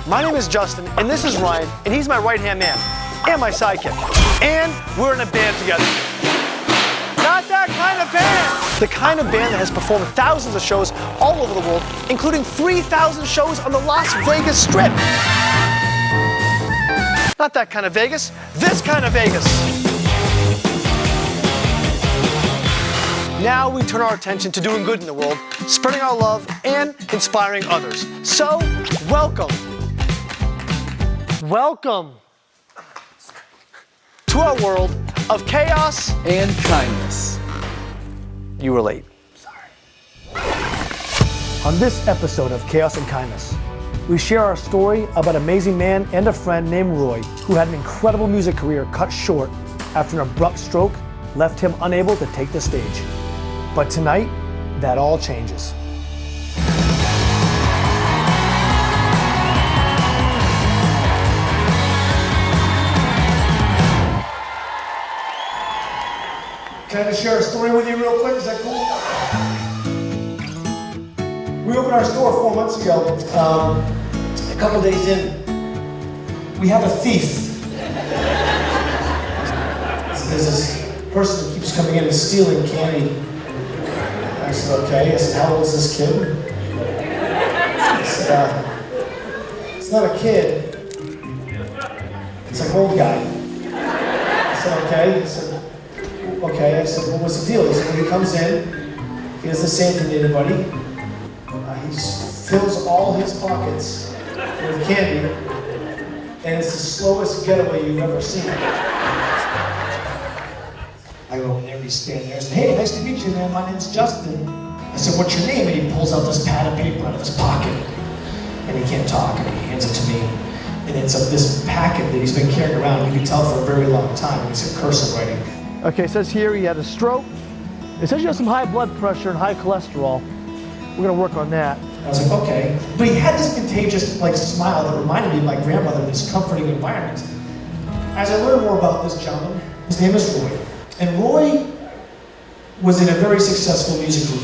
My name is Justin, and this is Ryan, and he's my right-hand man, and my sidekick. And we're in a band together. Not that kind of band! The kind of band that has performed thousands of shows all over the world, including 3,000 shows on the Las Vegas Strip. Not that kind of Vegas, this kind of Vegas. Now we turn our attention to doing good in the world, spreading our love, and inspiring others. So, welcome to our world of chaos and kindness. You were late. Sorry. On this episode of Chaos and Kindness, we share our story about an amazing man and a friend named Roy, who had an incredible music career cut short after an abrupt stroke left him unable to take the stage. But tonight, that all changes. Can I just share a story with you real quick? Is that cool? We opened our store 4 months ago. A couple days in, we have a thief. There's this person who keeps coming in and stealing candy. I said, okay. I said, how old is this kid? I said, it's not a kid. It's an old guy. I said, okay. He said, okay. I said, well, what's the deal? He said, when he comes in, he does the same thing to anybody. He fills all his pockets with candy, and it's the slowest getaway you've ever seen. I go in there, he's standing there, I said, hey, nice to meet you, man, my name's Justin. I said, what's your name? And he pulls out this pad of paper out of his pocket, and he can't talk, and he hands it to me. And it's this packet that he's been carrying around, you can tell for a very long time, it's in cursive writing. Okay, it says here he had a stroke. It says you have some high blood pressure and high cholesterol. We're gonna work on that. I was like, okay. But he had this contagious smile that reminded me of my grandmother in this comforting environment. As I learned more about this gentleman, his name is Roy. And Roy was in a very successful music group.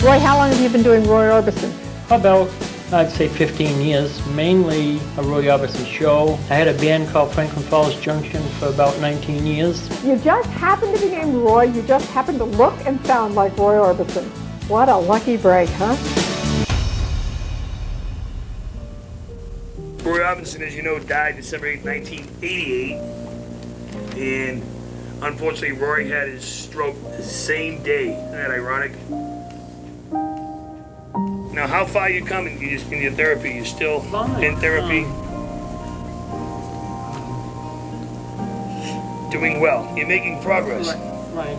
Roy, how long have you been doing Roy Orbison? About, I'd say 15 years, mainly a Roy Orbison show. I had a band called Franklin Falls Junction for about 19 years. You just happen to be named Roy, you just happen to look and sound like Roy Orbison. What a lucky break, huh? Roy Orbison, as you know, died December 8, 1988. And unfortunately, Roy had his stroke the same day. Isn't that ironic? Now, how far you come in your therapy? You're still in therapy? Doing well. You're making progress. Right.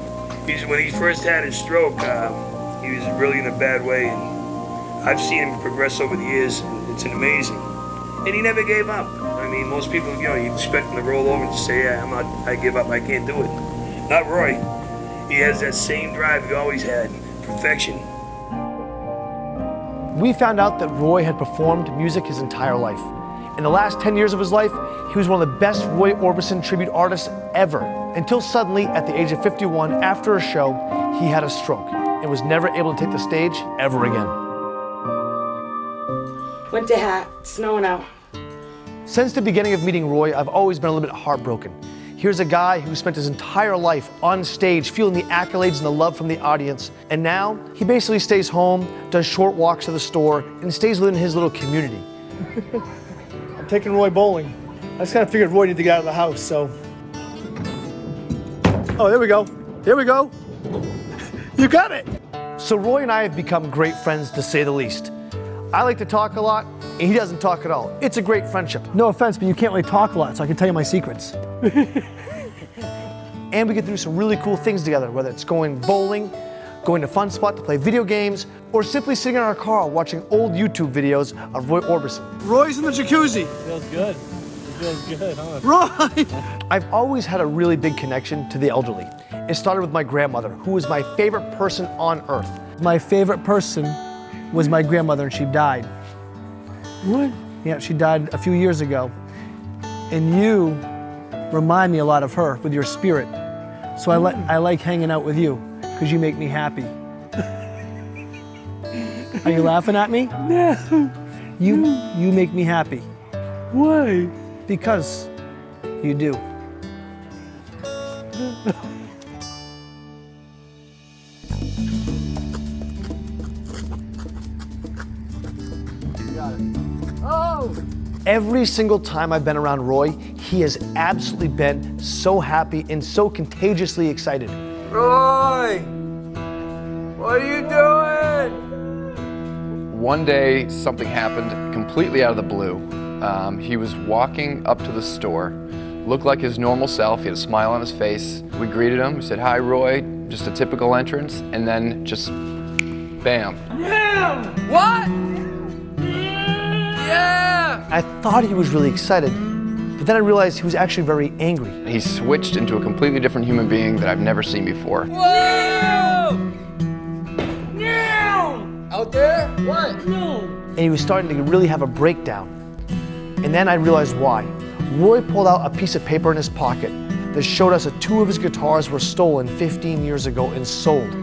When he first had his stroke, he was really in a bad way. And I've seen him progress over the years, and it's amazing. And he never gave up. I mean, most people, you expect him to roll over and just say, yeah, I give up, I can't do it. Not Roy. He has that same drive he always had, perfection. We found out that Roy had performed music his entire life. In the last 10 years of his life, he was one of the best Roy Orbison tribute artists ever. Until suddenly, at the age of 51, after a show, he had a stroke and was never able to take the stage ever again. Winter hat, snowing out. Since the beginning of meeting Roy, I've always been a little bit heartbroken. Here's a guy who spent his entire life on stage, feeling the accolades and the love from the audience. And now, he basically stays home, does short walks to the store, and stays within his little community. I'm taking Roy bowling. I just kind of figured Roy needed to get out of the house, so. Oh, there we go. There we go. You got it. So Roy and I have become great friends, to say the least. I like to talk a lot, and he doesn't talk at all. It's a great friendship. No offense, but you can't really talk a lot, so I can tell you my secrets. And we get to do some really cool things together, whether it's going bowling, going to Fun Spot to play video games, or simply sitting in our car watching old YouTube videos of Roy Orbison. Roy's in the jacuzzi. Feels good. Feels good, huh? Roy! I've always had a really big connection to the elderly. It started with my grandmother, who was my favorite person on earth. My favorite person was my grandmother, and she died. What? Yeah, she died a few years ago. And you remind me a lot of her with your spirit. So I like hanging out with you because you make me happy. Are you laughing at me? No. You make me happy. Why? Because you do. Every single time I've been around Roy, he has absolutely been so happy and so contagiously excited. Roy! What are you doing? One day, something happened completely out of the blue. He was walking up to the store, looked like his normal self, he had a smile on his face. We greeted him, we said, "Hi, Roy," just a typical entrance, and then just bam. Yeah! What? Yeah! I thought he was really excited, but then I realized he was actually very angry. He switched into a completely different human being that I've never seen before. Whoa! No! Out there? What? No. And he was starting to really have a breakdown. And then I realized why. Roy pulled out a piece of paper in his pocket that showed us that 2 of his guitars were stolen 15 years ago and sold.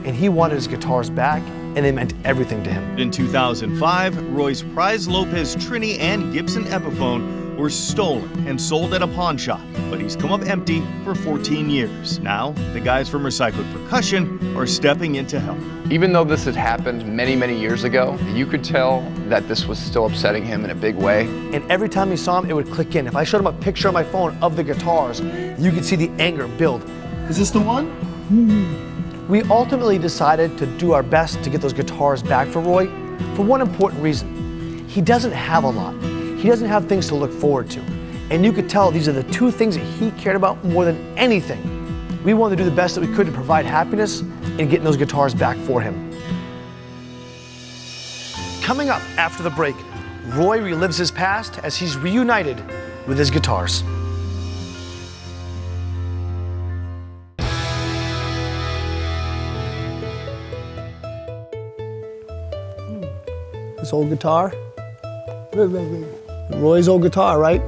And he wanted his guitars back, and they meant everything to him. In 2005, Roy's prized Lopez Trini and Gibson Epiphone were stolen and sold at a pawn shop, but he's come up empty for 14 years. Now, the guys from Recycled Percussion are stepping in to help. Even though this had happened many, many years ago, you could tell that this was still upsetting him in a big way. And every time he saw him, it would click in. If I showed him a picture on my phone of the guitars, you could see the anger build. Is this the one? We ultimately decided to do our best to get those guitars back for Roy for one important reason. He doesn't have a lot. He doesn't have things to look forward to. And you could tell these are the 2 things that he cared about more than anything. We wanted to do the best that we could to provide happiness and getting those guitars back for him. Coming up after the break, Roy relives his past as he's reunited with his guitars. This old guitar? Roy's old guitar, right?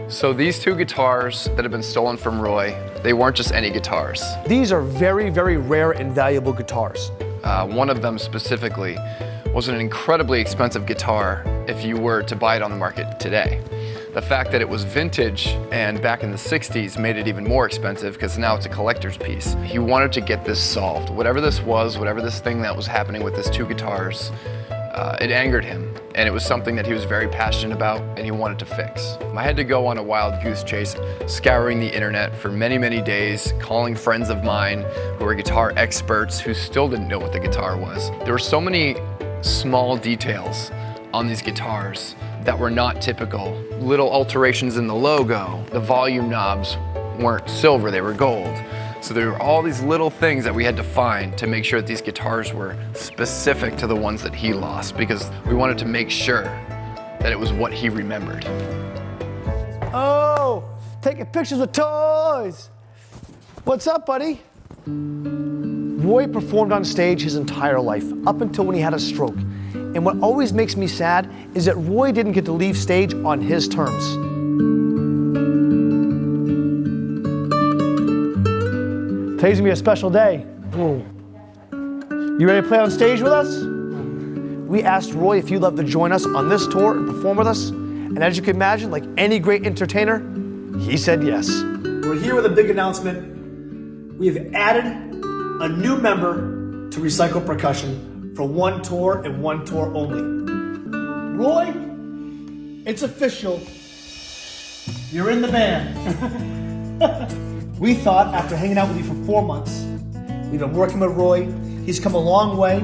So these 2 guitars that have been stolen from Roy, they weren't just any guitars. These are very, very rare and valuable guitars. One of them specifically was an incredibly expensive guitar if you were to buy it on the market today. The fact that it was vintage and back in the 60s made it even more expensive because now it's a collector's piece. He wanted to get this solved. Whatever this was, whatever this thing that was happening with his 2 guitars, it angered him, and it was something that he was very passionate about and he wanted to fix. I had to go on a wild goose chase, scouring the internet for many, many days, calling friends of mine who were guitar experts who still didn't know what the guitar was. There were so many small details on these guitars that were not typical. Little alterations in the logo, the volume knobs weren't silver, they were gold. So there were all these little things that we had to find to make sure that these guitars were specific to the ones that he lost, because we wanted to make sure that it was what he remembered. Oh, taking pictures with toys. What's up, buddy? Roy performed on stage his entire life, up until when he had a stroke. And what always makes me sad is that Roy didn't get to leave stage on his terms. Today's gonna be a special day. You ready to play on stage with us? We asked Roy if he'd love to join us on this tour and perform with us. And as you can imagine, like any great entertainer, he said yes. We're here with a big announcement. We have added a new member to Recycled Percussion for one tour and one tour only. Roy, it's official. You're in the band. We thought after hanging out with you for 4 months, we've been working with Roy, he's come a long way,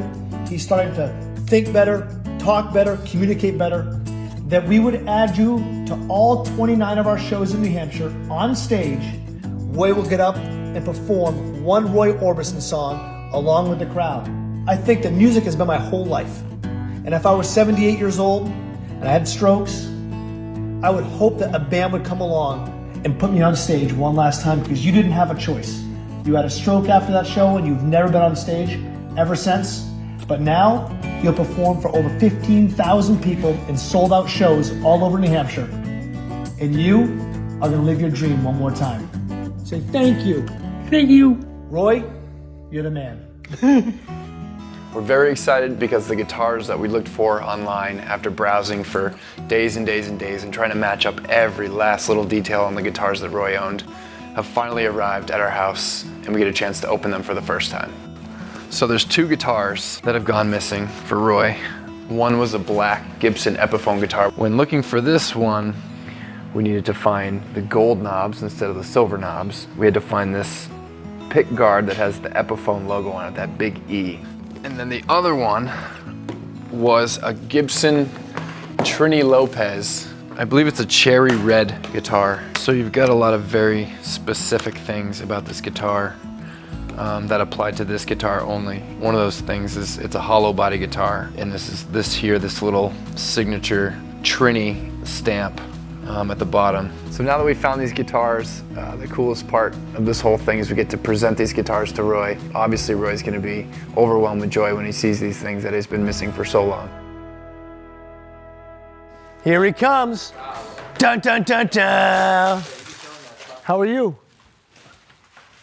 he's starting to think better, talk better, communicate better, that we would add you to all 29 of our shows in New Hampshire on stage. Roy will get up and perform one Roy Orbison song along with the crowd. I think that music has been my whole life. And if I was 78 years old and I had strokes, I would hope that a band would come along and put me on stage one last time, because you didn't have a choice. You had a stroke after that show and you've never been on stage ever since. But now you'll perform for over 15,000 people in sold out shows all over New Hampshire. And you are gonna live your dream one more time. Say thank you. Thank you. Roy, you're the man. We're very excited because the guitars that we looked for online after browsing for days and days and days and trying to match up every last little detail on the guitars that Roy owned have finally arrived at our house, and we get a chance to open them for the first time. So there's two guitars that have gone missing for Roy. One was a black Gibson Epiphone guitar. When looking for this one, we needed to find the gold knobs instead of the silver knobs. We had to find this pick guard that has the Epiphone logo on it, that big E. And then the other one was a Gibson Trini Lopez. I believe it's a cherry red guitar. So you've got a lot of very specific things about this guitar that apply to this guitar only. One of those things is it's a hollow body guitar, and this little signature Trini stamp at the bottom. So now that we found these guitars, the coolest part of this whole thing is we get to present these guitars to Roy. Obviously, Roy's gonna be overwhelmed with joy when he sees these things that he's been missing for so long. Here he comes. Dun, dun, dun, dun. How are you?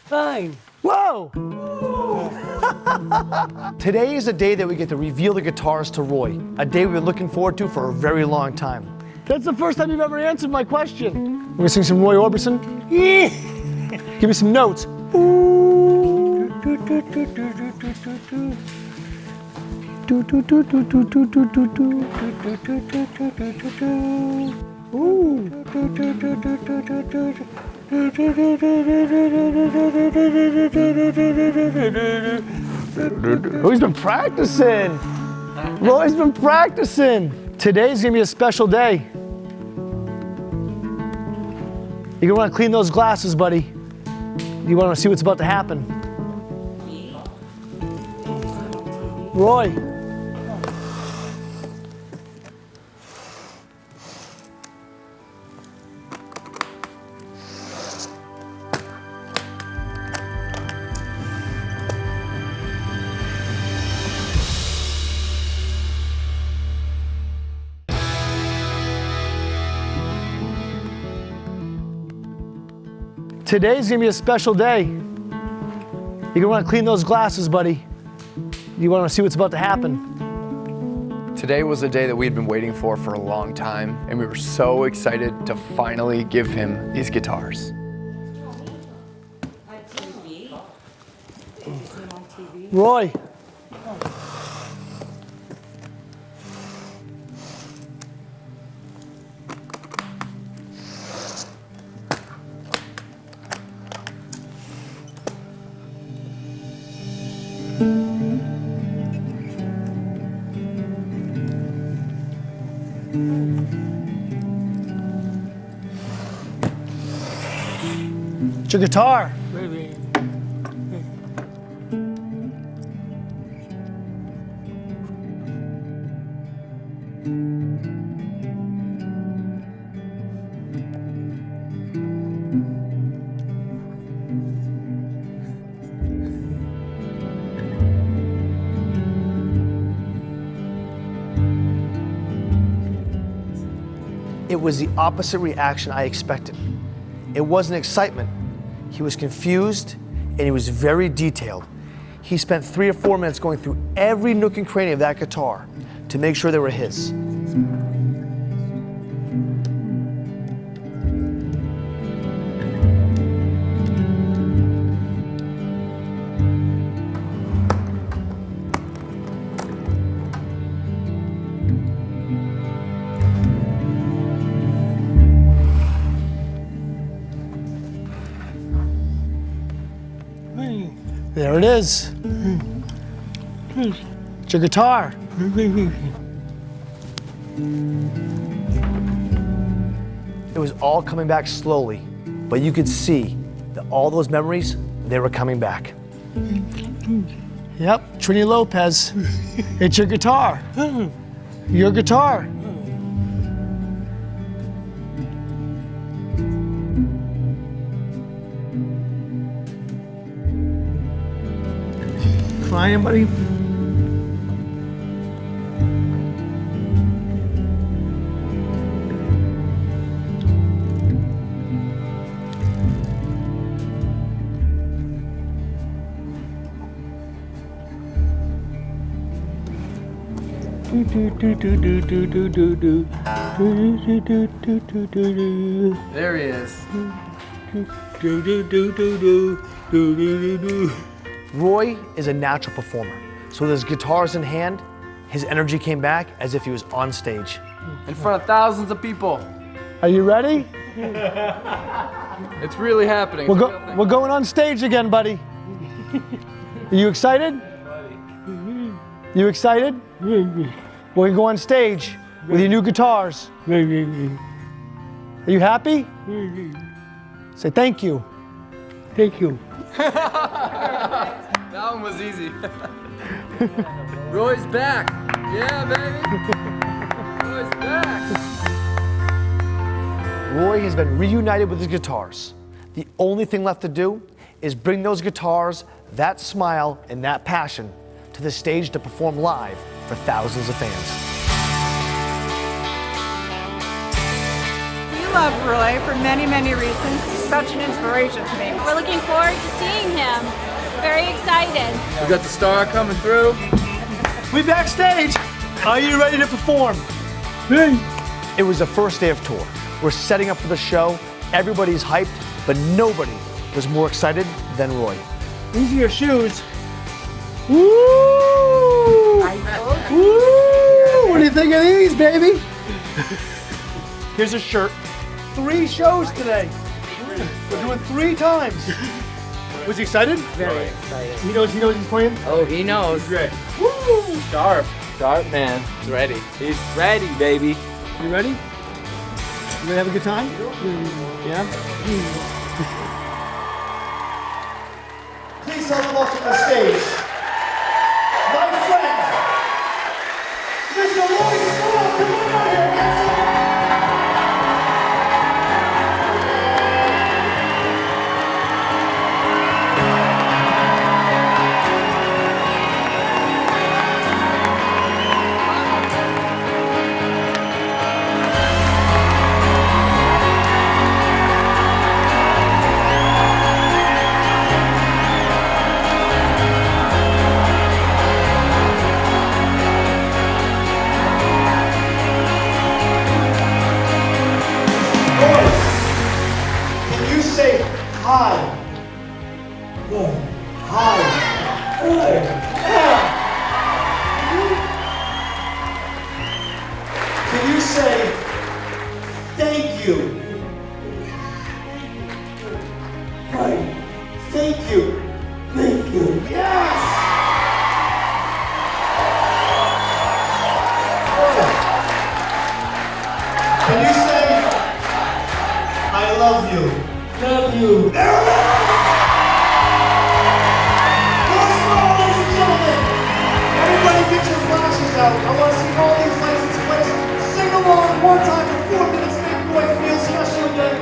Fine. Whoa! Today is a day that we get to reveal the guitars to Roy. A day we've been looking forward to for a very long time. That's the first time you've ever answered my question. We're gonna sing some Roy Orbison. Yeah. Give me some notes. Roy's been practicing. Roy's been practicing. Today's gonna be a special day. You're gonna wanna clean those glasses, buddy. You wanna see what's about to happen. Roy. Today's gonna be a special day. You're gonna wanna clean those glasses, buddy. You wanna see what's about to happen. Today was a day that we had been waiting for a long time, and we were so excited to finally give him these guitars. Roy. It's your guitar. It was the opposite reaction I expected. It wasn't excitement. He was confused, and he was very detailed. He spent 3 or 4 minutes going through every nook and cranny of that guitar to make sure they were his. There it is. It's your guitar. It was all coming back slowly, but you could see that all those memories, they were coming back. Yep, Trini Lopez. It's your guitar. Your guitar. Crying, buddy? There he is. Roy is a natural performer. So with his guitars in hand, his energy came back as if he was on stage. In front of thousands of people. Are you ready? It's really happening. We're going on stage again, buddy. Are you excited? You excited? We're gonna go on stage with your new guitars. Are you happy? Say thank you. Thank you. That one was easy. Roy's back. Yeah, baby. Roy's back. Roy has been reunited with his guitars. The only thing left to do is bring those guitars, that smile, and that passion to the stage to perform live for thousands of fans. We love Roy for many, many reasons. He's such an inspiration to me. We're looking forward to seeing him. Very excited. We got the star coming through. We backstage. Are you ready to perform? It was the first day of tour. We're setting up for the show. Everybody's hyped, but nobody was more excited than Roy. These are your shoes. Woo! Woo! What do you think of these, baby? Here's a shirt. 3 shows today. We're doing 3 times. Was he excited? Very excited. He knows he's playing? Oh, he knows. Great. Woo! Sharp man. He's ready. He's ready, baby. You ready? You ready to have a good time? Yeah? Please help him welcome to the stage. My friend, Mr. Roy Orbison. Come on out here, handsome. Hi. Good. Hi. Good. Can you say thank you? Right. Thank you. Thank you. Yes! Can you say I love you? Love you. There it is! Once more, ladies and gentlemen. Everybody get your flashes out. I want to see all these license plates. Sing along one time for 4 minutes. Make Roy feel special again.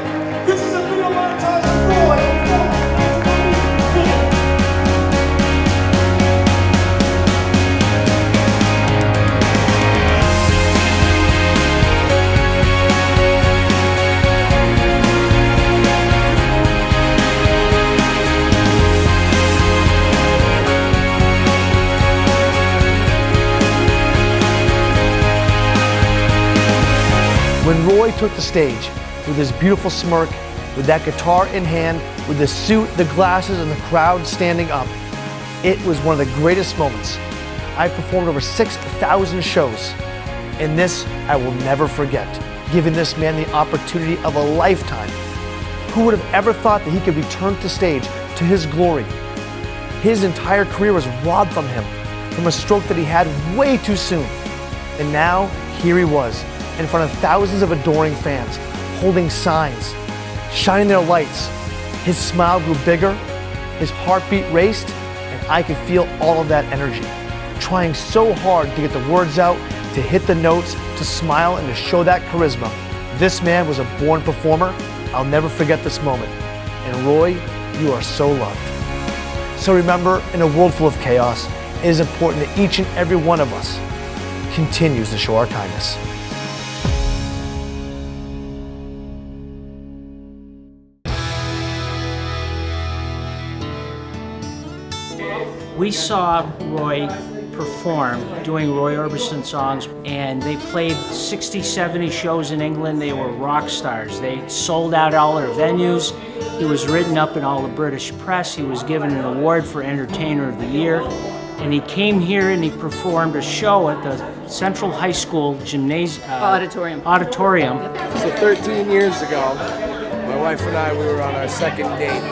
This is a video montage of Roy. When Roy took the stage with his beautiful smirk, with that guitar in hand, with the suit, the glasses, and the crowd standing up, it was one of the greatest moments. I've performed over 6,000 shows, and this I will never forget, giving this man the opportunity of a lifetime. Who would have ever thought that he could return to stage to his glory? His entire career was robbed from him, from a stroke that he had way too soon. And now, here he was, in front of thousands of adoring fans, holding signs, shining their lights. His smile grew bigger, his heartbeat raced, and I could feel all of that energy. Trying so hard to get the words out, to hit the notes, to smile, and to show that charisma. This man was a born performer. I'll never forget this moment. And Roy, you are so loved. So remember, in a world full of chaos, it is important that each and every one of us continues to show our kindness. We saw Roy perform doing Roy Orbison songs, and they played 60, 70 shows in England. They were rock stars. They sold out all their venues. He was written up in all the British press. He was given an award for Entertainer of the Year. And he came here and he performed a show at the Central High School auditorium. So 13 years ago, my wife and I, we were on our second date.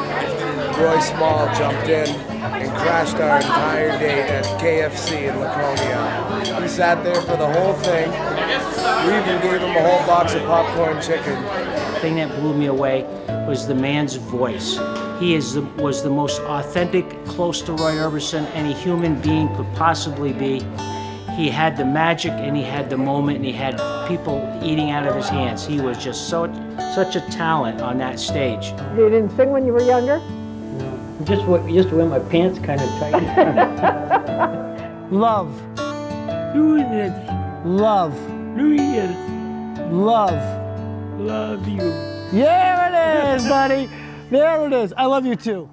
Roy Small jumped in and crashed our entire date at KFC in Laconia. We sat there for the whole thing. We even gave him a whole box of popcorn chicken. The thing that blew me away was the man's voice. He was the most authentic, close to Roy Orbison any human being could possibly be. He had the magic and he had the moment and he had people eating out of his hands. He was just such a talent on that stage. You didn't sing when you were younger? Just used to wear my pants kind of tight. Love. Do it. Love. Do it. Love. Love you. There it is, buddy. There it is. I love you too.